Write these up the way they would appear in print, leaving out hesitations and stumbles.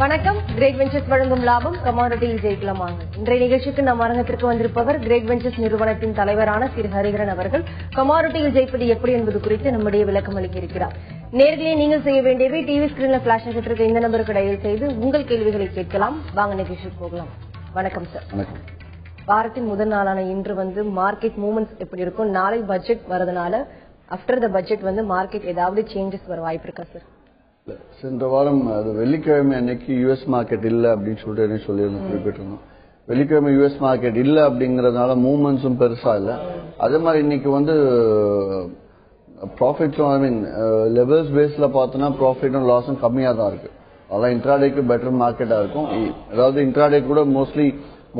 வணக்கம். Great ventures வழங்கும் லாபம் கமாடிட்டியில் ஜெயிக்கலாமா? இன்றைய நிகழ்ச்சிக்கு நம் அரங்கத்திற்கு வந்திருப்பவர் கிரேட் வெஞ்சர்ஸ் நிறுவனத்தின் தலைவரான திரு ஹரிகரன் அவர்கள். கமாடிட்டியில் ஜெயிப்பது எப்படி என்பது குறித்து நம்முடைய விளக்கம் அளிக்க இருக்கிறார். நேர்களே நீங்கள் செய்ய வேண்டியவை டிவி ஸ்கிரீன்ல பிளாஷ் நட்சத்திரத்தை இந்த நம்பருக்கு டயல் செய்து உங்கள் கேள்விகளை கேட்கலாம். வாங்க நிகழ்ச்சிக்கு போகலாம். வணக்கம் சார். வாரத்தின் முதல் நாளான இன்று மார்க்கெட் மூவ்மெண்ட்ஸ் எப்படி இருக்கும்? நாளை பட்ஜெட் வரதுனால ஆஃப்டர் த பட்ஜெட் மார்க்கெட் ஏதாவது சேஞ்சஸ் வர வாய்ப்பு இருக்கா சார்? சென்ற வாரம் வெள்ளிக்கிழமை அன்னைக்கு யூஎஸ் மார்க்கெட் இல்ல அப்படின்னு சொல்லிட்டு சொல்லியிருந்தோம், குறிப்பிட்டிருந்தோம். வெள்ளிக்கிழமை யூஎஸ் மார்க்கெட் இல்ல அப்படிங்கறதுனால மூவ்மெண்ட்ஸும் பெருசா இல்ல. அதே மாதிரி இன்னைக்கு ப்ராஃபிட்ஸும் ஐ மீன் லெவல்ஸ் பேஸ்ல பார்த்தோம்னா ப்ராஃபிட்டும் லாஸும் கம்மியா தான் இருக்கு. அதெல்லாம் இன்ட்ராடேக்கு பெட்டர் மார்க்கெட்டா இருக்கும். அதாவது இன்ட்ராடே கூட மோஸ்ட்லி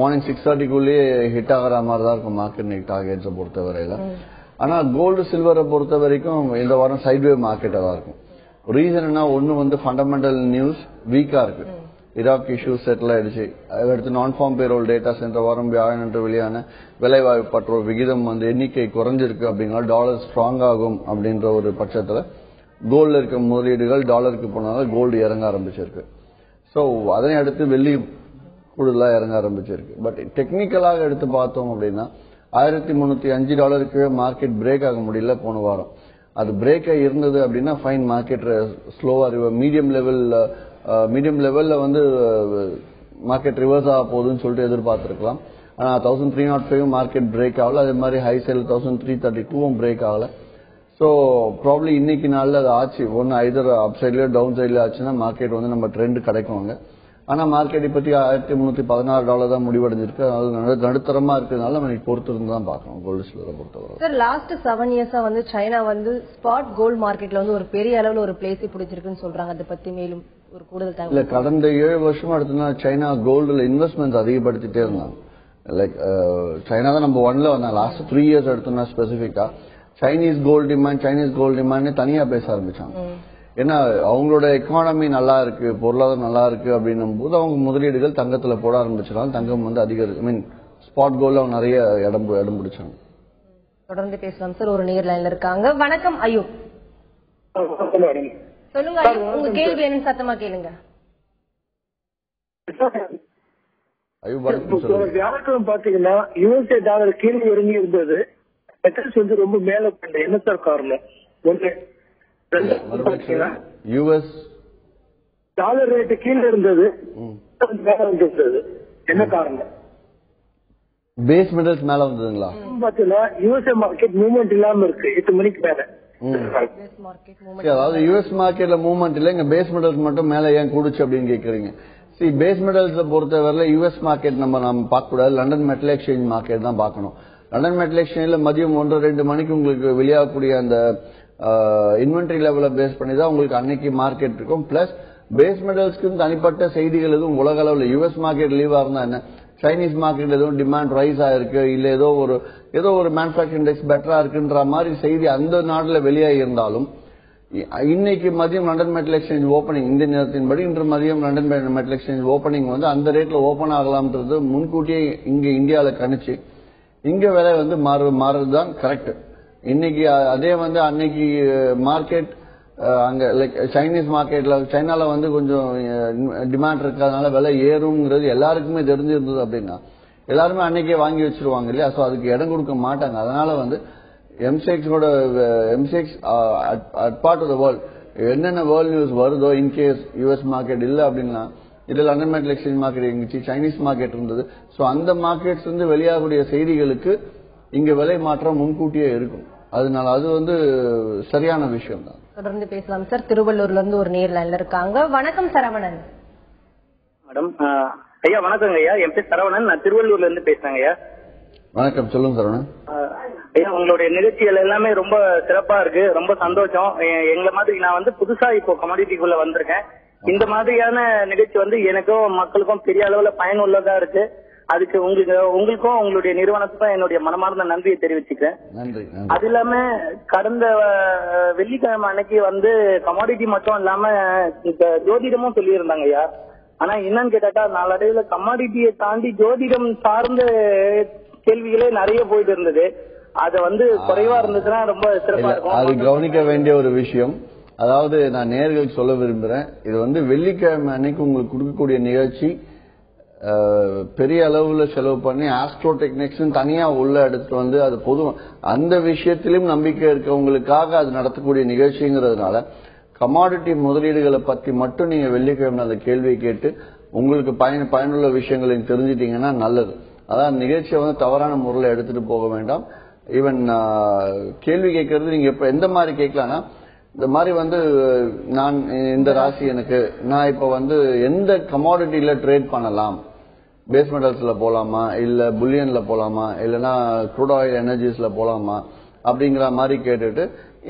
மார்னிங் 6:30க்குள்ளேயே ஹிட் ஆகிற மாதிரி தான் இருக்கும் மார்க்கெட் இன்னைக்கு டார்கெட்ஸை பொறுத்தவரையில. ஆனா கோல்டு சில்வரை பொறுத்த வரைக்கும் இந்த வாரம் சைட்வே மார்க்கெட்டா தான் இருக்கும். ரீசன் என்ன? ஒன்னு ஃபண்டமெண்டல் நியூஸ் வீக்கா இருக்கு. ஈராக் இஷ்யூ செட்டில் ஆயிடுச்சு. அடுத்து நான் ஃபார்ம் பேரோல் டேட்டா சென்ற வாரம் வியாழன் என்று வெளியான வேலைவாய்ப்பு பற்றோர் விகிதம் எண்ணிக்கை குறைஞ்சிருக்கு. அப்படின்னா டாலர் ஸ்ட்ராங் ஆகும் அப்படின்ற ஒரு பட்சத்துல கோல்ட்ல இருக்க முதலீடுகள் டாலருக்கு போனால கோல்டு இறங்க ஆரம்பிச்சிருக்கு. ஸோ அதனை அடுத்து வெள்ளி கூடுதலா இறங்க ஆரம்பிச்சிருக்கு. பட் டெக்னிக்கலாக எடுத்து பார்த்தோம் அப்படின்னா $1305 மார்க்கெட் பிரேக் ஆக முடியல போன வாரம். அது பிரேக் இருந்தது அப்படின்னா ஃபைன் மார்க்கெட் ஸ்லோவா மீடியம் லெவல்ல மார்க்கெட் ரிவர்ஸ் ஆக போகுதுன்னு சொல்லிட்டு எதிர்பார்த்திருக்கலாம். ஆனா 1305 மார்க்கெட் பிரேக் ஆகல. அதே மாதிரி ஹை செல் 1332 பிரேக் ஆகல. ஸோ ப்ராப்ளி இன்னைக்கு நாள்ல அது ஆச்சு. ஒன்னு ஐதர் அப் சைட்லயோ டவுன் சைட்லயோ ஆச்சுன்னா மார்க்கெட் நம்ம ட்ரெண்ட் கிடைக்குவாங்க. ஆனா மார்க்கெட் இப்பத்தி $1316 தான் முடிவடைஞ்சிருக்கு. அது நடுத்தரமா இருக்கிறதுனால நம்ம பொறுத்து இருந்து தான் பார்க்கணும் கோல்டு சில்வரை பொறுத்தவரை. சார், லாஸ்ட் 7 இயர்ஸா சைனா ஸ்பாட் கோல்டு மார்க்கெட்ல ஒரு பெரிய அளவுல ஒரு பிளேஸ் பிடிச்சிருக்குன்னு சொல்றாங்க. அதை பத்தி மேலும் ஒரு கூடுதல் தகவல். இல்ல, கடந்த 7 வருஷமா எடுத்தோம்னா சைனா கோல்டுல இன்வெஸ்ட்மெண்ட் அதிகப்படுத்திட்டே இருந்தாங்க. லைக் சைனா தான் நம்ம 1ல வந்தாங்க. லாஸ்ட் 3 இயர்ஸ் எடுத்தோம்னா ஸ்பெசிபிக்கா சைனீஸ் கோல்டு டிமாண்ட் தனியா பேச ஆரம்பிச்சாங்க. ஏன்னா அவங்களோட எக்கானமி நல்லா இருக்கு, பொருளாதாரம் நல்லா இருக்கு அப்படின்னும் போது அவங்க முதலீடுகள் தங்கத்துல போட ஆரம்பிச்சிருக்காங்க. தங்கம் அதிக ஸ்பாட் கோல்ல அவங்க நிறைய இடம் பிடிச்சாங்க. தொடர்ந்து பேசலாம் சார். ஒரு நேர் லைன்ல இருக்காங்க. வணக்கம் ஐயோ. சொல்லுங்க ஐயோ, உங்க கேள்வி என்ன? சத்தமா கேளுங்க. வியாழக்கிழமை பாத்தீங்கன்னா யூஎஸ்ஏ டாலர் கீழே இறங்கி இருந்தது. மெட்டல்ஸ் ரொம்ப மேல பண்ண என்ன சார் காரணம்? ஒன்று யூஎஸ் டாலர் ரேட்டு கீழே இருந்தது, மேல வந்திருந்தது. என்ன காரணம்? பேஸ் மெட்டல்ஸ் மேல வந்ததுங்களா? பாத்தீங்கன்னா யூஎஸ்ஏ மார்க்கெட் மூவ்மெண்ட் இல்லாம இருக்கு 8 மணிக்கு மேல. அதாவது யூஎஸ் மார்க்கெட்ல மூவ்மெண்ட் இல்ல, இங்க பேஸ் மெட்டல்ஸ் மட்டும் மேல ஏன் கூடுச்சு அப்படின்னு கேக்குறீங்க. பேஸ் மெட்டல்ஸ் பொறுத்தவரை யூஎஸ் மார்க்கெட் நம்ம பார்க்க கூடாது. லண்டன் மெட்டல் எக்ஸ்சேஞ்ச் மார்க்கெட் தான் பார்க்கணும். லண்டன் மெட்டல் எக்ஸ்சேஞ்ச்ல மதியம் 1-2 மணிக்கு உங்களுக்கு வெளியாகக்கூடிய அந்த இன்வென்டரி லெவல பேஸ் பண்ணி தான் உங்களுக்கு அன்னைக்கு மார்க்கெட் இருக்கும். பிளஸ் பேஸ் மெட்டல்ஸ்க்கு தனிப்பட்ட செய்திகள் எதுவும் உலக அளவில் யூஎஸ் மார்க்கெட் லீவா இருந்தா என்ன, சைனீஸ் மார்க்கெட் எதுவும் டிமாண்ட் ரைஸ் ஆயிருக்கு, இல்ல ஏதோ ஒரு மேனுஃபேக்சரிங் இண்டெக்ஸ் பெட்டரா இருக்குன்ற மாதிரி செய்தி அந்த நாடுல வெளியாகி இருந்தாலும் இன்னைக்கு மதியம் லண்டன் மெட்டல் எக்ஸ்சேஞ்ச் ஓபனிங் இந்திய நேரத்தின்படி இன்று மதியம் லண்டன் மெட்டல் எக்ஸ்சேஞ்ச் ஓபனிங் அந்த ரேட்ல ஓபன் ஆகலாம்ன்றது முன்கூட்டியே இங்க இந்தியாவில கணிச்சு இங்க விலை மாறுறதுதான் கரெக்ட். இன்னைக்கு அதே அன்னைக்கு மார்க்கெட் அங்க லைக் சைனீஸ் மார்க்கெட்ல சைனால கொஞ்சம் டிமாண்ட் இருக்கிறதுனால விலை ஏறுங்கிறது எல்லாருக்குமே தெரிஞ்சிருந்தது. அப்படின்னா எல்லாருமே அன்னைக்கே வாங்கி வச்சிருவாங்க இல்லையா? சோ அதுக்கு இடம் கொடுக்க மாட்டாங்க. அதனால எம்செக்ஸோட at part of the world என்னென்ன வேர்ல்ட் நியூஸ் வருதோ இன்கேஸ் யூஎஸ் மார்க்கெட் இல்ல அப்படின்னா இல்ல லண்டன் மெட்டல் எக்ஸ்சேஞ்ச் மார்க்கெட் இருந்துச்சு, சைனீஸ் மார்க்கெட் இருந்தது. சோ அந்த மார்க்கெட்ஸ் வெளியாகக்கூடிய செய்திகளுக்கு இங்க விலை மாற்றம் முன்கூட்டியே இருக்கும். அதனால அது சரியான விஷயம் தான். தொடர்ந்து பேசலாம் சார். திருவள்ளூர்ல இருந்து ஒரு நேர் லைன்ல இருக்காங்க. வணக்கம் சரவணன். மேடம் ஐயா வணக்கங்க ஐயா. என் பேர் சரவணன். நான் திருவள்ளூர்ல இருந்து பேசுறேங்க ஐயா. வணக்கம், சொல்லுங்க சரவணன். ஐயா உங்களுடைய நிகழ்ச்சிகள் எல்லாமே ரொம்ப சிறப்பா இருக்கு, ரொம்ப சந்தோஷம். எங்களை மாதிரி நான் புதுசா இப்போ கமாடிட்டிக்குள்ள வந்திருக்கேன். இந்த மாதிரியான நிகழ்ச்சி எனக்கும் மக்களுக்கும் பெரிய அளவுல பயனுள்ளதா இருக்கு. அதுக்கு உங்களுக்கும் உங்களுடைய நிறுவனத்துக்கும் என்னுடைய மனமார்ந்த நன்றியை தெரிவிச்சுக்கிறேன். அது இல்லாம கடந்த வெள்ளிக்கிழமை அன்னைக்கு கமாடிட்டி மட்டும் இல்லாம ஜோதிடமும் சொல்லியிருந்தாங்க ஐயா. ஆனா என்னன்னு கேட்டாட்டா நாளடைவுல கமாடிட்டியை தாண்டி ஜோதிடம் சார்ந்த கேள்விகளே நிறைய போயிட்டு இருந்தது. அத குறைவா இருந்ததுன்னா ரொம்ப சிறப்பா இருக்கும். அது கவனிக்க வேண்டிய ஒரு விஷயம். அதாவது நான் நேயர்களுக்கு சொல்ல விரும்புறேன், இது வந்து வெள்ளிக்கிழமை அன்னைக்கு உங்களுக்கு கொடுக்கக்கூடிய நிகழ்ச்சி பெரிய அளவுல செலவு பண்ணி ஆஸ்ட்ரோ டெக்னிக்ஸ் தனியா உள்ள எடுத்து வந்து அது பொது அந்த விஷயத்திலும் நம்பிக்கை இருக்கவங்களுக்காக அது நடத்தக்கூடிய நிகழ்ச்சிங்கிறதுனால கமாடிட்டி முதலீடுகளை பத்தி மட்டும் நீங்க வெள்ளிக்கிழமை அந்த கேள்வியை கேட்டு உங்களுக்கு பயனுள்ள விஷயங்களை தெரிஞ்சிட்டீங்கன்னா நல்லது. அதான் நிகழ்ச்சியை வந்து தவறான முறையில் எடுத்துட்டு போக வேண்டாம். ஈவன் கேள்வி கேட்கறது நீங்க இப்ப எந்த மாதிரி கேட்கலாம்னா, இந்த மாதிரி வந்து நான் இந்த ராசி எனக்கு நான் இப்ப வந்து எந்த கமாடிட்டியில ட்ரேட் பண்ணலாம், பேஸ் மெட்டல்ஸ்ல போலாமா இல்ல புல்லியன்ல போலாமா இல்லைன்னா க்ரூட் ஆயில் எனர்ஜிஸ்ல போலாமா அப்படிங்கிற மாதிரி கேட்டுட்டு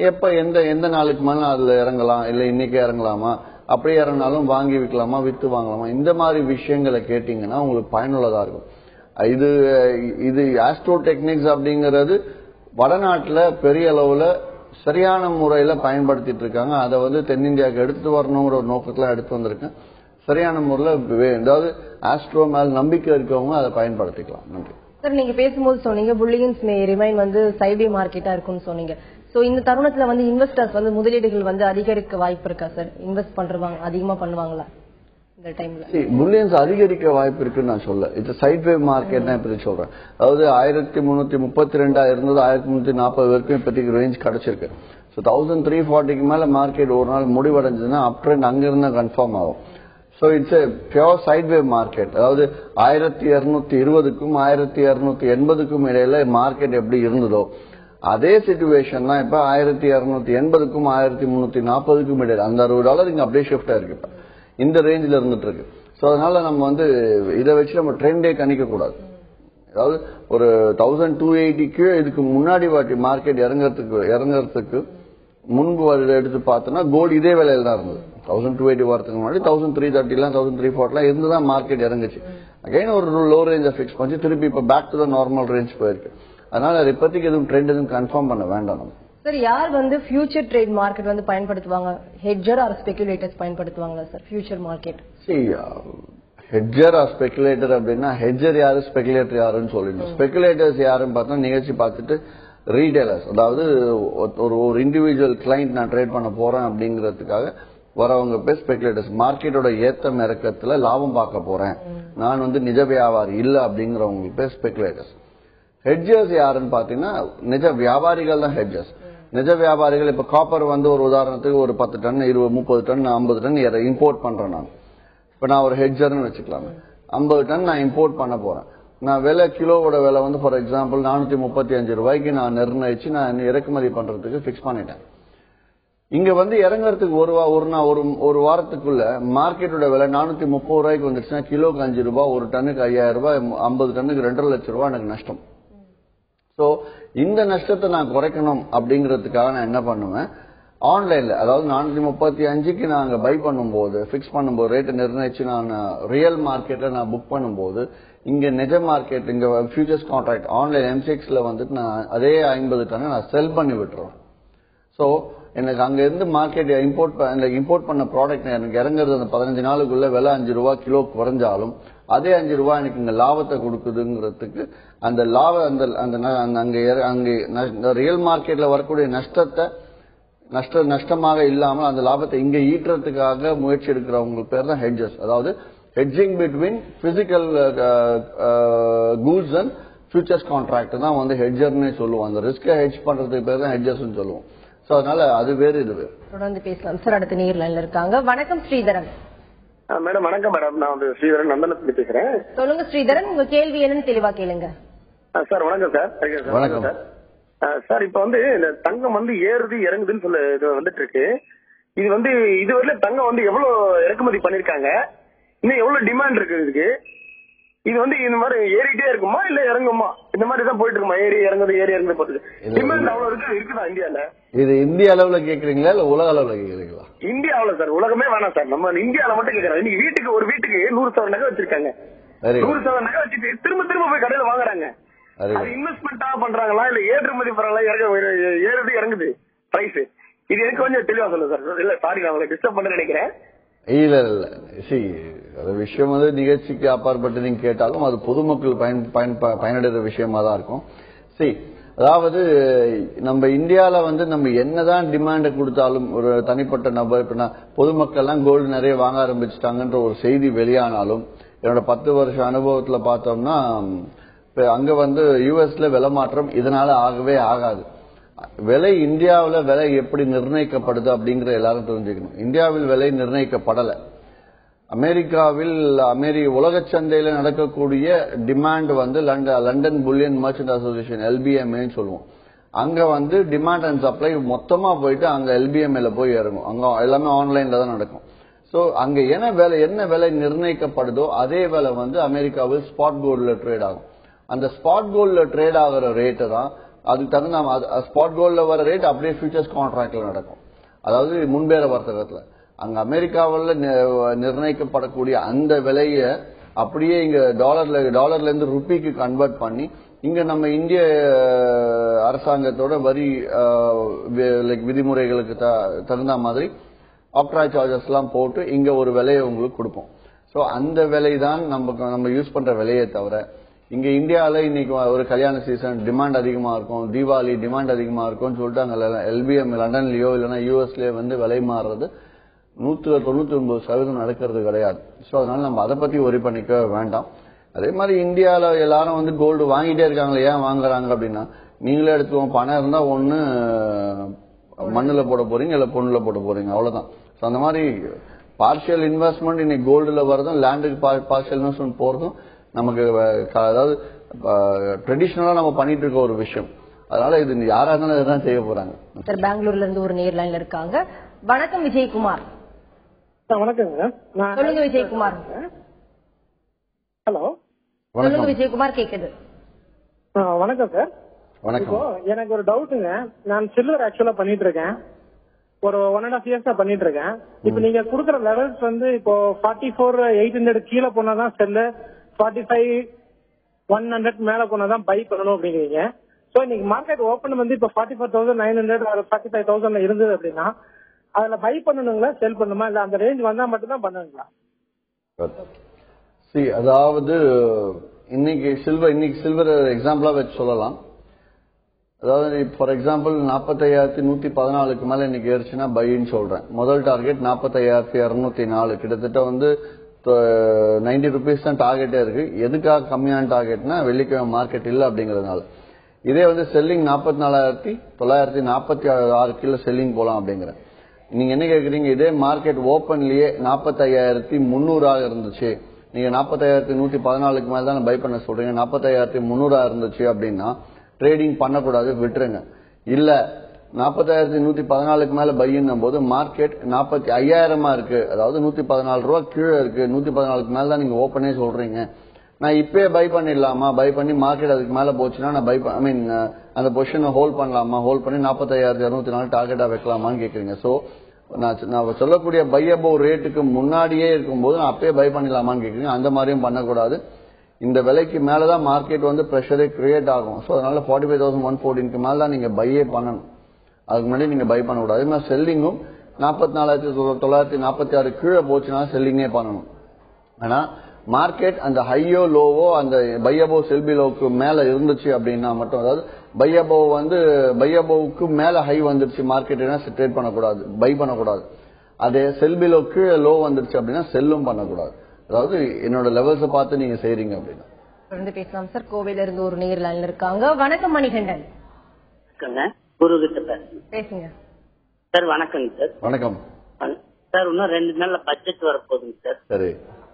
எப்ப எந்த நாளுக்கு மேல அதுல இறங்கலாம் இல்ல இன்னைக்கு இறங்கலாமா, அப்படியே இறங்கினாலும் வாங்கி விற்கலாமா வித்து வாங்கலாமா, இந்த மாதிரி விஷயங்களை கேட்டீங்கன்னா உங்களுக்கு பயனுள்ளதா இருக்கும். இது ஆஸ்ட்ரோ டெக்னிக்ஸ் அப்படிங்கிறது வடநாட்டுல பெரிய அளவுல சரியான முறையில பயன்படுத்திட்டு இருக்காங்க. அதை வந்து தென்னிந்தியாவுக்கு எடுத்துட்டு வரணுங்கிற ஒரு நோக்கத்துல எடுத்து வந்திருக்கேன். சரியான முறையில் அதாவது ஆஸ்ட்ரோ மேல் நம்பிக்கை இருக்கவங்க அதை பயன்படுத்திக்கலாம். நன்றி சார். நீங்க பேசும்போது சொன்னீங்க புல்லியன்ஸ் மே ரிமைன் வந்து சைட்வே மார்க்கெட்டா இருக்கும்னு சொன்னீங்க. சோ இந்த தருணத்துல வந்து இன்வெஸ்டர்ஸ் வந்து முதலீடுகள் வந்து அதிகரிக்க வாய்ப்பு இருக்கா சார்? இன்வெஸ்ட் பண்றவங்க அதிகமா பண்ணுவாங்களா இந்த டைம்ல? புல்லியன்ஸ் அதிகரிக்க வாய்ப்பு இருக்குன்னு நான் சொல்ல. இது சைட்வே மார்க்கெட் தான் இப்படி சொல்றேன். அதாவது 1332 இருந்தது 1340 வரைக்கும் இப்போதைக்கு ரேஞ்ச் கிடைச்சிருக்கு. ஸோ 1340க்கு மேல மார்க்கெட் ஒரு நாள் முடிவடைஞ்சதுன்னா அப் ட்ரெண்ட் அங்கிருந்தா கன்ஃபார்ம் ஆகும். So it's A pure sideway market. அதாவது 1220க்கும் 1280க்கும் இடையில மார்க்கெட் எப்படி இருந்ததோ அதே சிச்சுவேஷன் தான் இப்ப 1280க்கும் 1340க்கும் இடையில அந்த $60 இங்க அப்படியே ஷிஃப்ட் ஆயிருக்கு. இப்ப இந்த ரேஞ்சில் இருந்துட்டு இருக்கு. ஸோ அதனால நம்ம வந்து இதை வச்சு நம்ம ட்ரெண்டே கணிக்க கூடாது. அதாவது ஒரு 1280க்கு இதுக்கு முன்னாடி வாட்டி மார்க்கெட் இறங்குறதுக்கு முன்பு எடுத்து பார்த்தோம்னா கோல்டு இதே விலையில தான் இருந்தது. 1280 வரதுக்கு முன்னாடி 1330 1340 இருந்துதான் மார்க்கெட் இறங்குச்சு. அகைன் ஒரு லோ ரேஞ்சை பிக்ஸ் பண்ணி திருப்பி இப்ப back to the normal range போயிருக்கு. அதனால இப்போதைக்கு எதுவும் ட்ரெண்ட் எதுவும் கன்ஃபார்ம் பண்ண வேண்டாம். நம்ம சார் யார் வந்து ஃபியூச்சர் ட்ரேட் மார்க்கெட் வந்து பயன்படுத்துவாங்க? ஹெட்ஜர் ஆர் ஸ்பெகுலேட்டர்ஸ் பயன்படுத்துவாங்களா sir future market? Hedger or speculator அப்படின்னா ஹெட்ஜர் யாரு ஸ்பெகுலேட்டர் யாருன்னு சொல்லிடணும். ஸ்பெகுலேட்டர்ஸ் யாருன்னு பார்த்தா நிகழ்ச்சி பார்த்துட்டு ரீடெய்லர்ஸ், அதாவது ஒரு இண்டிவிஜுவல் கிளைண்ட் நான் ட்ரேட் பண்ண போறேன் அப்படிங்கிறதுக்காக வரவங்க பேர் ஸ்பெகுலேட்டர்ஸ். மார்க்கெட்டோட ஏத்தம் இறக்கத்துல லாபம் பார்க்க போறேன், நான் வந்து நிஜ வியாபாரி இல்ல அப்படிங்கிறவங்களுக்கு பேர் ஸ்பெகுலேட்டர்ஸ். ஹெட்ஜர்ஸ் யாருன்னு பாத்தீங்கன்னா நிஜ வியாபாரிகள் தான் ஹெட்ஜர்ஸ். நிஜ வியாபாரிகள் இப்ப காப்பர் வந்து ஒரு உதாரணத்துக்கு ஒரு 10 டன் 20 30 டன் 50 டன் இம்போர்ட் பண்றேன். இப்ப நான் ஒரு ஹெட்ஜர்னு வச்சுக்கலாம். 50 டன் நான் இம்போர்ட் பண்ண போறேன். நான் விலை கிலோவோட விலை வந்து ஃபார் எக்ஸாம்பிள் 435 ரூபாய்க்கு நான் நிர்ணயிச்சு நான் இறக்குமதி பண்றதுக்கு பிக்ஸ் பண்ணிட்டேன். இங்க வந்து இறங்குறதுக்கு ஒரு வாரத்துக்குள்ள மார்க்கெட்டோட விலை 430 ரூபாய்க்கு வந்துருச்சுன்னா கிலோக்கு 5 ரூபாய், ஒரு டன்னுக்கு 5000 ரூபாய், 50 டன்னுக்கு 2.5 லட்சம் ரூபாய் எனக்கு நஷ்டம். சோ இந்த நஷ்டத்தை நான் குறைக்கணும் அப்படிங்கிறதுக்காக நான் என்ன பண்ணுவேன், ஆன்லைன்ல அதாவது 435க்கு நான் அங்க பை பண்ணும்போது பிக்ஸ் பண்ணும்போது ரேட்டை நிர்ணயிச்சு நான் ரியல் மார்க்கெட்ல நான் புக் பண்ணும்போது இங்க நிஜ மார்க்கெட் இங்க ஃபியூச்சர்ஸ் கான்ட்ராக்ட் ஆன்லைன் M6ல வந்துட்டு நான் அதே 50 டன்னை நான் செல் பண்ணி விட்டுருவேன். சோ எனக்கு அங்க இருந்து மார்க்கெட் இம்போர்ட் பண்ண ப்ராடக்ட் எனக்கு இறங்குறது அந்த 15 நாளுக்குள்ள விலை 5 ரூபாய் கிலோ குறைஞ்சாலும் அதே 5 ரூபாய் எனக்கு இங்க லாபத்தை கொடுக்குதுங்கிறதுக்கு அந்த லாபம் அங்க ரியல் மார்க்கெட்ல வரக்கூடிய நஷ்டமாக இல்லாமல் அந்த லாபத்தை இங்க ஈட்டுறதுக்காக முயற்சி எடுக்கிறவங்க பேர் தான் ஹெட்ஜர்ஸ். அதாவது hedging between physical goods and futures contract தான் வந்து ஹெட்ஜர்னே சொல்லுவோம். அந்த ரிஸ்கை ஹெட்ஜ் பண்றதுக்கு பேர் தான் ஹெட்ஜர்ஸ் சொல்லுவோம். சோ அதனால அது வேறு இது தொடர்ந்து பேசலாம் சார். அடுத்த நீர் லைன்ல இருக்காங்க. வணக்கம் ஸ்ரீதரன். மேடம் வணக்கம் மேடம். நான் வந்து ஸ்ரீதரன் நந்தனத்துல பேசுறேன். சொல்லுங்க ஸ்ரீதரன், உங்க கேள்வி என்னன்னு தெளிவா கேளுங்க. சார் வணக்கம் சார். வணக்கம் சார். சார் இப்ப வந்து இந்த தங்கம் வந்து ஏறுது இறங்குதுன்னு சொல்ல இது வந்துட்டு இருக்கு. இது வந்து இதுவரையில தங்கம் வந்து எவ்வளவு இறக்குமதி பண்ணிருக்காங்க, இன்னும் எவ்வளவு டிமாண்ட் இருக்கு இதுக்கு? இது வந்து இந்த மாதிரி ஏறிட்டே இருக்குமா இல்ல இறங்குமா? இந்த மாதிரி தான் போயிட்டு இருக்குமா? ஏறி இறங்குது போகுது. டிமாண்ட் அவ்வளவு இருக்குதா இந்தியால? இது இந்திய அளவுல கேக்குறீங்களா இல்ல உலக அளவுல கேக்குறீங்களா? இந்தியாவில சார். உலகமே வேணாம் சார், நம்ம இந்தியாவில மட்டும் கேக்குறேன். இன்னைக்கு ஒரு வீட்டுக்கு 100 சவரன் நகை வச்சிருக்காங்க. 100 சவரன் நகை வச்சுட்டு திரும்ப போய் கடையில வாங்குறாங்க. அது இன்வெஸ்ட்மெண்டா பண்றாங்களா இல்ல ஏற்றுமதி பண்றாங்களா? ஏறுது இறங்குது பிரைஸ். இது எனக்கு கொஞ்சம் தெளிவா சொல்லுங்க சார். இல்ல சாரி நான் உங்களை டிஸ்டர்ப் பண்ண நினைக்கிறேன். இல்ல விஷயம் வந்து நிகழ்ச்சிக்கு அப்பாற்பட்டு நீங்க கேட்டாலும் அது பொதுமக்கள் பயனடைகிற விஷயமா தான் இருக்கும். அதாவது நம்ம இந்தியால வந்து நம்ம என்னதான் டிமாண்ட் கொடுத்தாலும் ஒரு தனிப்பட்ட நபர் இப்ப பொதுமக்கள் எல்லாம் கோல்டு நிறைய வாங்க ஆரம்பிச்சுட்டாங்கன்ற ஒரு செய்தி வெளியானாலும் என்னோட 10 வருஷ அனுபவத்துல பார்த்தோம்னா இப்ப அங்க வந்து யூஎஸ்ல விலை மாற்றம் இதனால ஆகவே ஆகாது. விலை இந்தியாவில் விலை எப்படி நிர்ணயிக்கப்படுது அப்படிங்கிற எல்லாரும் தெரிஞ்சுக்கணும். இந்தியாவில் விலை நிர்ணயிக்கப்படலை. அமெரிக்காவில் உலக சந்தையில நடக்கக்கூடிய டிமாண்ட் வந்து London bullion merchant association LBMA சொல்லுவோம். அங்க வந்து டிமாண்ட் அண்ட் சப்ளை மொத்தமா போயிட்டு அங்க LBMA போய் இறங்கும். அங்க எல்லாமே ஆன்லைன்ல தான் நடக்கும். சோ அங்க என்ன விலை நிர்ணயிக்கப்படுதோ அதே விலை வந்து அமெரிக்காவில் ஸ்பாட் கோல்ட்ல ட்ரேட் ஆகும். அந்த ஸ்பாட் கோல்ட்ல ட்ரேட் ஆகிற ரேட்டு தான் அதுக்கு தகுந்த ஸ்பாட் கோல்ட்ல வர ரேட் அப்படியே ஃபியூச்சர்ஸ் கான்ட்ராக்ட்ல நடக்கும். அதாவது முன்பேற வர்த்தகத்துல அங்க அமெரிக்காவில் நிர்ணயிக்கப்படக்கூடிய அந்த விலைய அப்படியே இங்க டாலர்ல இருந்து ருப்பிக்கு கன்வெர்ட் பண்ணி இங்க நம்ம இந்திய அரசாங்கத்தோட வரி விதிமுறைகளுக்கு தகுந்த மாதிரி ஆப்ட்ராய் சார்ஜஸ் எல்லாம் போட்டு இங்க ஒரு விலையை உங்களுக்கு கொடுப்போம். சோ அந்த விலை தான் நம்ம யூஸ் பண்ற விலையை தவிர இங்க இந்தியாவில இன்னைக்கு ஒரு கல்யாண சீசன் டிமாண்ட் அதிகமா இருக்கும், தீபாவளி டிமாண்ட் அதிகமா இருக்கும்னு சொல்லிட்டு அங்க LBM லண்டன்லயோ இல்லைன்னா யூஎஸ்லயோ வந்து விலை மாறுறது 199% நடக்கிறது கிடையாது. சோ அதனால நம்ம அதை பத்தி ஒரி பண்ணிக்க வேண்டாம். அதே மாதிரி இந்தியாவில எல்லாரும் வந்து கோல்டு வாங்கிட்டே இருக்காங்களே, ஏன் வாங்குறாங்க அப்படின்னா நீங்களே எடுத்துக்கோங்க, பணம் இருந்தா ஒண்ணு மண்ணுல போட போறீங்க இல்ல பொண்ணுல போட போறீங்க, அவ்வளவுதான். சோ அந்த மாதிரி பார்ஷியல் இன்வெஸ்ட்மெண்ட் இன்னைக்கு கோல்டுல வரதும் லேண்டுக்கு பார்ஷியல் இன்வெஸ்ட்மெண்ட் போறதும் நமக்கு அதாவது ட்ரெடிஷனலா நம்ம பண்ணிட்டு இருக்க ஒரு விஷயம். அதனால இது யாரா இருந்தாலும் இதுதான் செய்ய போறாங்க. சார் பெங்களூர்ல இருந்து ஒரு நேர் லைன்ல இருக்காங்க. வணக்கம் விஜயகுமார். வணக்கங்க. சொல்லுங்க விஜயகுமார். ஹலோ சொல்லுங்க விஜயகுமார், கேக்குது. வணக்கம் சார். வணக்கம். எனக்கு ஒரு டவுட்டுங்க. நான் சில்வர் ஆக்சுவலா பண்ணிட்டு இருக்கேன். ஒரு 1.5 இயர்ஸா பண்ணிட்டு இருக்கேன். இப்ப நீங்க குடுக்கற லெவல்ஸ் வந்து இப்போ 44,800 கீழே போனாதான் செல்லு, 45,100 மேல போனாதான் பை பண்ணணும் அப்படிங்கிறீங்க. சோ இன்னைக்கு மார்க்கெட் ஓபன் வந்து இப்ப 44,900 or 45,000 இருந்தது அப்படின்னா அதுல பை பண்ணணுங்களா செல் பண்ணுமா, இல்ல அந்த ரேஞ்ச் வந்தா மட்டும் தான் பண்ணுங்களா? அதாவது இன்னைக்கு சில்வர் எக்ஸாம்பிளா வச்சு சொல்லலாம். அதாவது ஃபார் எக்ஸாம்பிள் 45,114 மேல இன்னைக்கு ஏறிச்சுன்னா பைன்னு சொல்றேன். முதல் டார்கெட் 45,204, கிட்டத்தட்ட வந்து 90 rupees தான் டார்கெட்டே இருக்கு. எதுக்காக கம்மியான டார்கெட்னா வெள்ளிக்கிழமை மார்க்கெட் இல்ல அப்படிங்கறதுனால. இதே வந்து செல்லிங் 44,946 கீழே செல்லிங் போலாம் அப்படிங்கிற. நீங்க என்ன கேக்குறீங்க, இதே மார்க்கெட் ஓபன்லயே 45,300 இருந்துச்சு, நீங்க 45,114 மேல தான் பை பண்ண சொல்றீங்க, 45,300 இருந்துச்சு அப்படின்னா ட்ரேடிங் பண்ணக்கூடாது, விட்டுருங்க. இல்ல 45,114 மேல பையின்னும் போது மார்க்கெட் 45,000 இருக்கு, அதாவது 114 ரூபா கீழே இருக்கு, 114 மேல தான் நீங்க ஓப்பனே சொல்றீங்க, நான் இப்பயே பை பண்ணிடலாமா, பை பண்ணி மார்க்கெட் அதுக்கு மேல போச்சுன்னா நான் அந்த பொசிஷனை ஹோல்ட் பண்ணலாமா, ஹோல்ட் பண்ணி 45,204 டார்கெட்டா வைக்கலாமான்னு கேக்குறீங்க. சோ நான் சொல்லக்கூடிய பை அபோவ் ரேட்டுக்கு முன்னாடியே இருக்கும்போது நான் அப்பயே பை பண்ணிடலாமான்னு கேக்குறீங்க. அந்த மாதிரியும் பண்ணக்கூடாது. இந்த விலைக்கு மேலதான் மார்க்கெட் வந்து பிரஷரே கிரியேட் ஆகும். சோ அதனால 45,114 மேல தான் நீங்க பையே பண்ணணும். அதுக்கு முன்னாடி நீங்க பை பண்ணக்கூடாது. அதே மாதிரி செல்லிங்கும் 44,946 கீழே போச்சுன்னா செல்லிங்கே பண்ணணும். ஆனா மார்க்கெட் அந்த ஹையோ லோவோ அந்த பை அபோவ் செல் பிலோவுக்கு மேல இருந்துச்சு அப்படின்னா மட்டும், அதாவது பை அபோவுக்கு மேல ஹை வந்துருச்சு மார்க்கெட் ட்ரேட் பண்ணக்கூடாது, பை பண்ணக்கூடாது. அதே செல் பிலோவுக்கு லோ வந்துருச்சு அப்படின்னா செல்லும் பண்ணக்கூடாது. அதாவது என்னோட லெவல்ஸை பார்த்து நீங்க செய்றீங்க அப்படின்னா தொடர்ந்து பேசலாம் சார். கோவையில இருந்து ஒரு நேர் லைன்ல இருக்காங்க. வணக்கம் மணிகண்டன். குரு கிட்ட பேசுங்க சார். வணக்கம் சார். வணக்கம் சார். இன்னும் 2 நாள்ல பட்ஜெட் வரப்போகுதுங்க சார். சரி,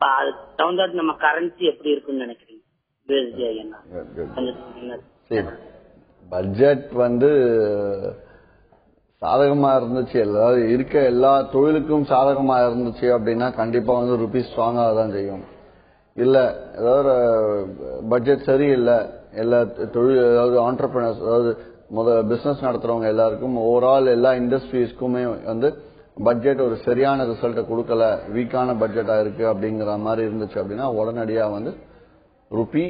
அதுக்கு தகுந்தாது நம்ம கரன்சி எப்படி இருக்குன்னு நினைக்கிறீங்க? பட்ஜெட் வந்து சாதகமா இருந்துச்சு, அதாவது இருக்க எல்லா தொழிலுக்கும் சாதகமா இருந்துச்சு அப்படின்னா கண்டிப்பா வந்து ருபீஸ் ஸ்ட்ராங்காக தான் செய்யும். இல்ல ஏதாவது பட்ஜெட் சரியில்லை, எல்லா தொழில் அதாவது ஆண்டர்பிரினர்ஸ் அதாவது பிசினஸ் நடத்துறவங்க எல்லாருக்கும் ஓவரால் எல்லா இண்டஸ்ட்ரீஸ்க்குமே வந்து பட்ஜெட் ஒரு சரியான ரிசல்ட்டை கொடுக்கல, வீக்கான பட்ஜெட்டா இருக்கு அப்படிங்கிற மாதிரி இருந்துச்சு அப்படின்னா உடனடியா வந்து ருபி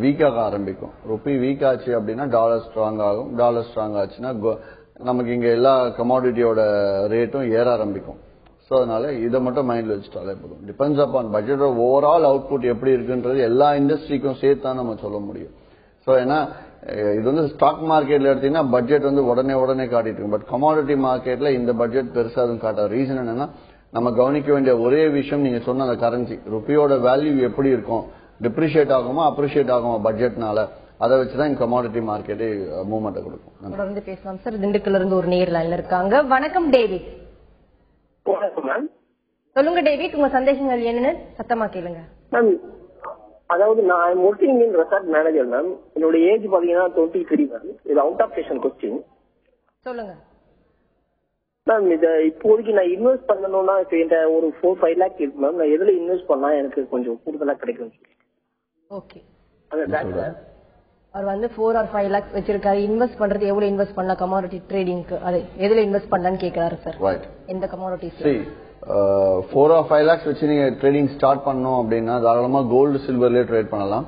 வீக்காக ஆரம்பிக்கும். ருபி வீக் ஆச்சு அப்படின்னா டாலர் ஸ்ட்ராங் ஆகும். டாலர் ஸ்ட்ராங் ஆச்சுன்னா நமக்கு இங்க எல்லா கமாடிட்டியோட ரேட்டும் ஏற ஆரம்பிக்கும். சோ அதனால இதை மட்டும் மைண்ட்ல வச்சுட்டாலே போதும். டிபெண்ட்ஸ் அப்பான் பட்ஜெட்டோட ஓவரால் அவுட்புட் எப்படி இருக்குன்றது எல்லா இண்டஸ்ட்ரிக்கும் சேர்த்து தான் நம்ம சொல்ல முடியும். சோ ஏன்னா இது வந்து ஸ்டாக் மார்க்கெட்ல எடுத்தீங்கன்னா பட்ஜெட் வந்து உடனே காட்டிட்டு இருக்கும். பட் கமாடிட்டி மார்க்கெட்ல இந்த பட்ஜெட் பெருசா எதுவும் காட்டாது. ரீசன் என்னன்னா, நம்ம கவனிக்க வேண்டிய ஒரே விஷயம் நீங்க சொன்ன அந்த கரன்சி ருப்பியோட வேல்யூ எப்படி இருக்கும், டிப்ரிஷியேட் ஆகுமா அப்ரிஷியேட் ஆகுமா பட்ஜெட்னால, அதை வச்சுதான் இந்த கமாடிட்டி மார்க்கெட்டே மூவ்மெண்ட் கொடுக்கும். தொடர்ந்து பேசலாம் சார். திண்டுக்கல்ல இருந்து ஒரு நேர் லைன்ல இருக்காங்க. வணக்கம் டேவிட். சொல்லுங்க டேவிட், உங்க சந்தேகங்கள் என்னன்னு சத்தமா கேளுங்க. மேம், அதாவது நான் working in resort manager ma'am. என்னோட ஏஜ் பாத்தீங்கன்னா 23 மேம். இது அவுட் ஆஃப் ஸ்டேஷன் கொஸ்டின். சொல்லுங்க மேம். இதை இப்போதைக்கு நான் இன்வெஸ்ட் பண்ணணும்னா இப்போ என்கிட்ட ஒரு 4-5 லேக் இருக்கு மேம். நான் எதுல இன்வெஸ்ட் பண்ணா எனக்கு கொஞ்சம் கூடுதலா கிடைக்கும்? ஓகே, அது அவர் வந்து 4 or 5 lakhs வச்சிருக்காரு. இன்வெஸ்ட் பண்றது எவ்வளவு இன்வெஸ்ட் பண்ணலாம் கமாடிட்டி ட்ரேடிங்க்கு, அது எதுல இன்வெஸ்ட் பண்ணலாம்னு கேக்குறாரு சார். எந்த கமாடிட்டிஸ்? 4 or 5 lakhs வச்சு நீங்க ட்ரேடிங் ஸ்டார்ட் பண்ணோம் அப்படின்னா தாராளமா கோல்டு சில்வர்லயே ட்ரேட் பண்ணலாம்.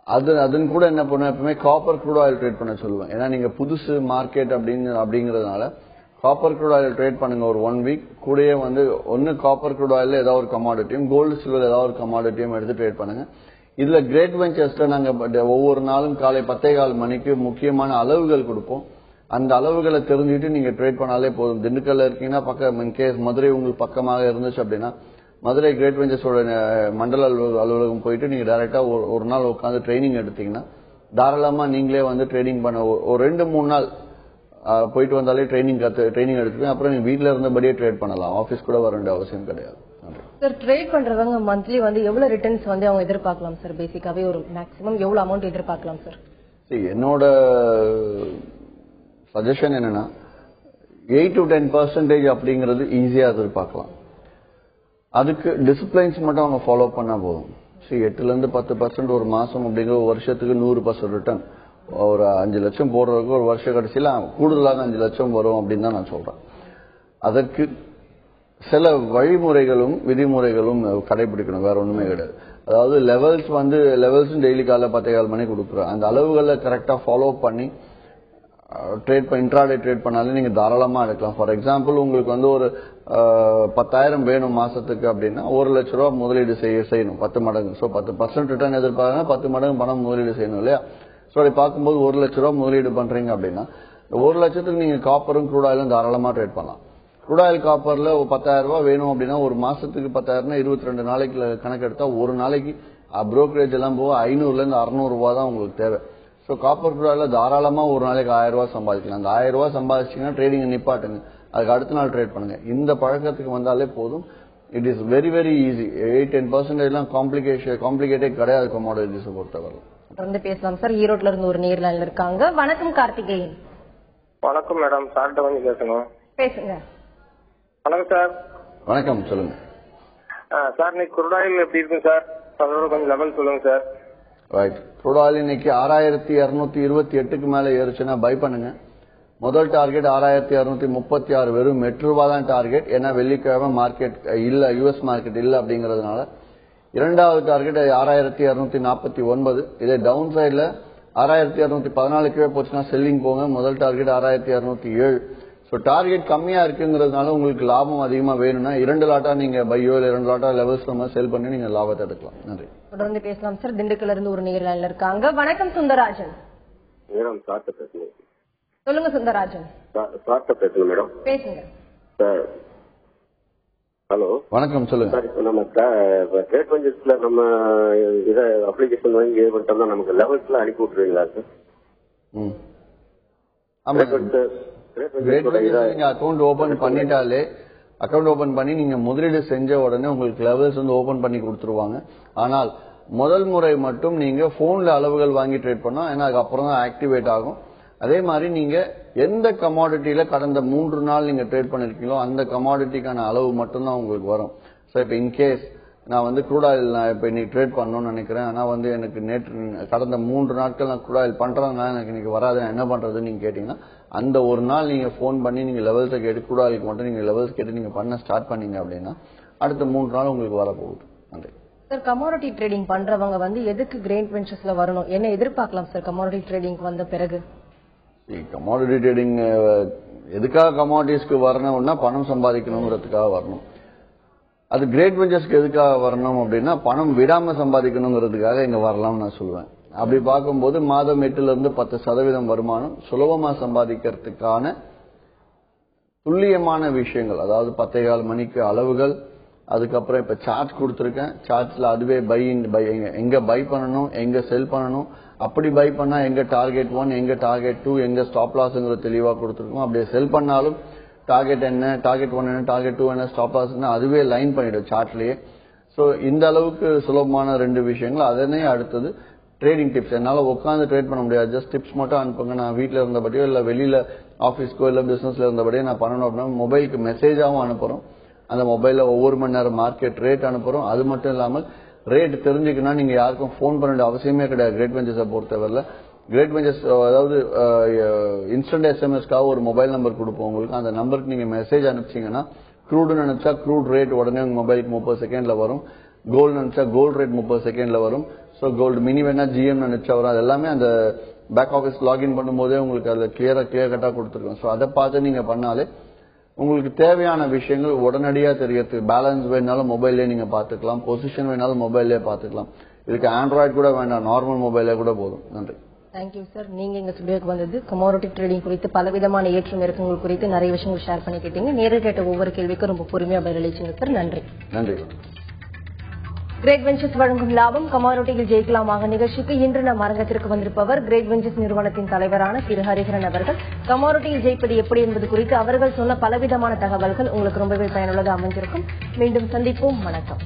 அதுன்னு கூட என்ன பண்ணுவேன், எப்பவுமே காப்பர் க்ரூட் ஆயில் ட்ரேட் பண்ண சொல்லுவேன். ஏன்னா நீங்க புதுசு மார்க்கெட் அப்படிங்கறதுனால காப்பர் க்ரூட் ஆயில் ட்ரேட் பண்ணுங்க ஒரு 1 week. கூடயே வந்து ஒன்னு காப்பர் க்ரூட் ஆயில் ஏதாவது ஒரு கமாடிட்டியும், கோல்டு சில்வர் ஏதாவது ஒரு கமாடிட்டியும் எடுத்து ட்ரேட் பண்ணுங்க. இதுல கிரேட் வெஞ்சர்ஸ்ல நாங்க ஒவ்வொரு நாளும் காலை 10:15 மணிக்கு முக்கியமான அளவுகள் கொடுப்போம். அந்த அளவுகளை தெரிஞ்சுட்டு நீங்க ட்ரேட் பண்ணாலே போதும். திண்டுக்கல்ல இருக்கீங்கன்னா பக்கம் இன்கேஸ் மதுரை உங்களுக்கு பக்கமாக இருந்துச்சு அப்படின்னா மதுரை கிரேட் வெஞ்சர்ஸோட மண்டல அலுவலகம் போயிட்டு நீங்க டைரக்டா ஒரு நாள் உட்காந்து ட்ரைனிங் எடுத்தீங்கன்னா தாராளமா நீங்களே வந்து ட்ரேடிங் பண்ண ஒரு 2-3 நாள் போயிட்டு வந்தாலே ட்ரைனிங் எடுத்துட்டு அப்புறம் நீங்க வீட்டுல இருந்தபடியே ட்ரேட் பண்ணலாம். ஆபீஸ் கூட வர வேண்டிய அவசியம் கிடையாது. சார், ட்ரேட் பண்றவங்க மந்த்லி வந்து எவ்வளவு ரிட்டர்ன்ஸ் வந்து அவங்க எதிர்பார்க்கலாம் சார்? பேசிக்காவே ஒரு மேக்ஸிமம் எவ்வளவு அமௌண்ட் எதிர்பார்க்கலாம் சார்? என்னோட சஜஷன் என்னன்னா 8 to 10% அப்படிங்கறது ஈஸியா எதிர்பார்க்கலாம். அதுக்கு டிசிப்ளைன்ஸ் மட்டும் அவங்க ஃபாலோ பண்ணா போதும். 8-10% ஒரு மாசம் அப்படிங்கிற ஒரு வருஷத்துக்கு 100% ரிட்டர்ன். ஒரு 5 லட்சம் போடுறதுக்கு ஒரு வருஷ கடைசியில கூடுதலாக 5 லட்சம் வரும் அப்படின்னு தான் நான் சொல்றேன். அதற்கு சில வழிமுறைகளும் விதிமுறைகளும் கடைபிடிக்கணும், வேற ஒண்ணுமே கிடையாது. அதாவது லெவல்ஸ் டெய்லி காலைல 10:15 மணிக்கு கொடுக்குறோம். அந்த அளவுகளை கரெக்டா ஃபாலோ பண்ணி இன்ட்ராடே ட்ரேட் பண்ணாலும் நீங்க தாராளமா எடுக்கலாம். ஃபார் எக்ஸாம்பிள், உங்களுக்கு வந்து ஒரு 10,000 வேணும் மாசத்துக்கு அப்படின்னா 1 லட்ச ரூபா முதலீடு செய்யணும் 10 மடங்கு. ஸோ 10% ரிட்டர்ன் எதிர்பார்க்க 10 மடங்கு பணம் முதலீடு செய்யணும் இல்லையா? ஸோ அப்படி பார்க்கும்போது 1 லட்ச ரூபா முதலீடு பண்றீங்க அப்படின்னா 1 லட்சத்துக்கு நீங்க காப்பரும் க்ரூட் ஆயிலும் தாராளமா ட்ரேட் பண்ணலாம். க்ரூட் ஆயில் காப்பர்ல 10,000 ரூபாய் வேணும் அப்படின்னா ஒரு மாசத்துக்கு 10,000 22 நாளைக்கு கணக்கெடுத்தா ஒரு நாளைக்கு புரோக்கரேஜ் எல்லாம் போக 500 இருந்து 600 ரூபாய் தான் உங்களுக்கு தேவை. ஸோ காப்பர் க்ரூட் ஆயில தாராளமா ஒரு நாளைக்கு 1000 ரூபாய் சம்பாதிக்கலாம். அந்த 1000 ரூபாய் சம்பாதிச்சீங்கன்னா ட்ரேடிங் நிப்பாட்டுங்க, அதுக்கு அடுத்த நாள் ட்ரேட் பண்ணுங்க. இந்த பழக்கத்துக்கு வந்தாலே போதும். It is very very easy. 8-10% எல்லாம் காம்ப்ளிகேட்டே கிடையாது கமாடிட்டிஸ் பொறுத்தவரை. தொடர்ந்து பேசலாம் சார். ஈரோட்ல இருந்து ஒரு நேர்ல இருக்காங்க. வணக்கம் கார்த்திகேயன். வணக்கம் மேடம், சார்ட்ட வந்து பேசணும். பேசுங்க. வணக்கம் சார். வணக்கம், சொல்லுங்க சார். இன்னைக்கு க்ரூட் ஆயில் எப்படி இருக்கு சார்? அதோட கொஞ்சம் லெவல் சொல்லுங்க சார். ரைட். க்ரூட் ஆயில் இன்னைக்கு 6228க்கு மேல ஏறுச்சுன்னா பை பண்ணுங்க. முதல் டார்கெட் 6236, வெறும் 8 ரூபாய் தான் டார்கெட். ஏன்னா வெள்ளிக்கிழமை மார்க்கெட் இல்ல, யுஎஸ் மார்க்கெட் இல்ல அப்படிங்கறதுனால. இரண்டாவது டார்கெட் 6249. இதே டவுன் சைட்ல 6214 போச்சுன்னா செல்லிங் போங்க. முதல் டார்கெட் 6207. ஸோ டார்கெட் கம்மியா இருக்குங்கிறதுனால உங்களுக்கு லாபம் அதிகமா வேணும்னா 2 லாட்டா நீங்க பையோ இல்ல 2 லாட்டா லெவல்ஸ் செல் பண்ணி நீங்க லாபத்தை எடுக்கலாம். நன்றி. தொடர்ந்து பேசலாம் சார். திண்டுக்கல்ல இருந்து ஒரு நேர்ல இருக்காங்க. வணக்கம் சுந்தரராஜன். மேடம், சார்ட்ட பேசணும். சொல்லுங்க சுந்தரராஜன். சார்ட்ட பேசணும் மேடம். பேசுங்க சார். ஹலோ, வணக்கம், சொல்லுங்க சார். இப்போ நம்ம ட்ரேட் வெஞ்சர்ஸ்ல நம்ம இதை அப்ளிகேஷன் வாங்கி இது பண்ணிட்டோம்னா நமக்கு லெவல்ஸ்ல அனுப்பி விட்டுருவீங்களா சார்? நீங்க அக்கௌண்ட் ஓபன் பண்ணிட்டாலே அக்கௌண்ட் ஓபன் பண்ணி நீங்க முதலீடு செஞ்ச உடனே உங்களுக்கு லெவல்ஸ் வந்து ஓபன் பண்ணி கொடுத்துருவாங்க. ஆனால் முதல் முறை மட்டும் நீங்க போன்ல அளவுகள் வாங்கி ட்ரேட் பண்ணா, ஏன்னா அதுக்கப்புறம் தான் ஆக்டிவேட் ஆகும். அதே மாதிரி நீங்க எந்த கமாடிட்டியில கடந்த 3 நாள் நீங்க ட்ரேட் பண்ணிருக்கீங்களோ அந்த கமாடிட்டிக்கான அளவு மட்டும்தான் உங்களுக்கு வரும். ஸோ இப்போ இன்கேஸ் நான் வந்து க்ரூட் ஆயில் நான் இப்போ இன்னைக்கு ட்ரேட் பண்ணணும்னு நினைக்கிறேன், ஆனா வந்து எனக்கு கடந்த 3 நாட்கள் நான் க்ரூட் ஆயில் பண்றதுனால எனக்கு இன்னைக்கு வராது, என்ன பண்றதுன்னு நீங்க கேட்டீங்கன்னா அந்த ஒரு நாள் நீங்க போன் பண்ணி நீங்க லெவல்ஸை கேட்டு க்ரூட் ஆயிலுக்கு மட்டும் நீங்க லெவல்ஸ் கேட்டு நீங்க பண்ண ஸ்டார்ட் பண்ணீங்க அப்படின்னா அடுத்த 3 நாள் உங்களுக்கு வரப்போகுது. நன்றி சார். கமாடிட்டி ட்ரேடிங் பண்றவங்க வந்து எதுக்கு கிரேட் வெஞ்சர்ஸ்ல வரணும், என்ன எதிர்பார்க்கலாம் சார் கமாடிட்டி ட்ரேடிங் வந்த பிறகு? கமாடிட்டி ட்ரேடிங் எதுக்காக கமாடிட்டிஸ்க்கு வரணும்னா பணம் சம்பாதிக்கணுங்கிறதுக்காக வரணும். அது கிரேட் வெஞ்சர்ஸ்க்கு எதுக்காக வரணும் அப்படின்னா பணம் விடாம சம்பாதிக்கணுங்கிறதுக்காக இங்க வரலாம்னு நான் சொல்லுவேன். அப்படி பார்க்கும்போது மாதம் 8 to 10% வருமானம் சுலபமா சம்பாதிக்கிறதுக்கான துல்லியமான விஷயங்கள், அதாவது 10:15 மணிக்கு அளவுகள், அதுக்கப்புறம் இப்ப சார்ட் கொடுத்திருக்கேன். சார்ட்ஸ்ல அதுவே எங்க பை பண்ணணும், எங்க செல் பண்ணணும், அப்படி பை பண்ணா எங்க டார்கெட் 1, எங்க டார்கெட் 2, எங்க ஸ்டாப் லாஸ்ங்கிறது தெளிவா கொடுத்திருக்கோம். அப்படியே செல் பண்ணாலும் டார்கெட் என்ன, டார்கெட் 1 என்ன, டார்கெட் 2 என்ன, ஸ்டாப் லாஸ் அதுவே லைன் பண்ணிடும் சார்ட்லயே. சோ இந்த அளவுக்கு சுலபமான 2 விஷயங்கள். அதனே அடுத்தது ட்ரேடிங் டிப்ஸ். என்னால உட்காந்து ட்ரேட் பண்ண முடியாது, ஜஸ்ட் டிப்ஸ் மட்டும் அனுப்புங்க. நான் வீட்டுல இருந்தபடியோ இல்ல வெளியில ஆபீஸ்க்கோ இல்ல பிசினஸ்ல இருந்தபடியோ நான் பண்ணணும் அப்படின்னா மொபைலுக்கு மெசேஜாவும் அனுப்புறோம். அந்த மொபைல்ல ஒவ்வொரு மணி நேரம் மார்க்கெட் ரேட் அனுப்புறோம். அது மட்டும் இல்லாமல் ரேட் தெரிஞ்சுக்கணும்னா நீங்க யாருக்கும் போன் பண்ண வேண்டிய அவசியமே கிடையாது. கிரேட் வெஞ்சர்ஸை பொறுத்தவரையில கிரேட் வெஞ்சர்ஸ் அதாவது இன்ஸ்டன்ட் எஸ்எம்எஸ்க்காக ஒரு மொபைல் நம்பர் கொடுப்போம் உங்களுக்கு. அந்த நம்பருக்கு நீங்க மெசேஜ் அனுப்பிச்சீங்கன்னா க்ரூடுன்னு நினைச்சா க்ரூட் ரேட் உடனே உங்க மொபைலுக்கு 30 செகண்ட்ல வரும். கோல்டு நினைச்சா கோல்டு ரேட் 30 செகண்ட்ல வரும். சோ கோல்டு மினி வேணா ஜிஎம் நினைச்சா வரும். அது எல்லாமே அந்த பேக் ஆஃபீஸ் லாகின் பண்ணும்போதே உங்களுக்கு அதுல கிளியர் கட்டா கொடுத்துருக்கோம். சோ அதை பார்த்து நீங்க பண்ணாலே உங்களுக்கு தேவையான விஷயங்கள் உடனடியா தெரியறதுக்கு. பேலன்ஸ் வேணாலும் மொபைல்லே நீங்க பாத்துக்கலாம், பொசிஷன் வேணாலும் மொபைல்லே பாத்துக்கலாம். இதுக்கு ஆண்ட்ராய்டு கூட வேண்டாம், நார்மல் மொபைலே கூட போதும். நன்றி. Thank you sir. நீங்க எங்க ஸ்டுடியோக்கு வந்தது கமோடிட்டி ட்ரேடிங் குறித்து பலவிதமான ஏற்றம் இறக்கங்கள் குறித்து நிறைய விஷயங்கள் ஷேர் பண்ணிக்கிட்டீங்க. நேரில் கேட்ட ஒவ்வொரு கேள்விக்கும் ரொம்ப பொறுமையா பதிலளிச்சீங்க சார். நன்றி. நன்றி. கிரேட் வெஞ்சர்ஸ் வழங்கும் லாபம் கமாரோட்டியில் ஜெயிக்கலாமாக நிகழ்ச்சிக்கு இன்று நம் அரங்கத்திற்கு வந்திருப்பவர் கிரேட் வெஞ்சர்ஸ் நிறுவனத்தின் தலைவரான திரு ஹரிஹரன் அவர்கள். கமாரோட்டியில் ஜெயிப்பது எப்படி என்பது குறித்து அவர்கள் சொன்ன பலவிதமான தகவல்கள் உங்களுக்கு ரொம்பவே பயனுள்ளதாக அமைஞ்சிருக்கும். மீண்டும் சந்திப்போம். வணக்கம்.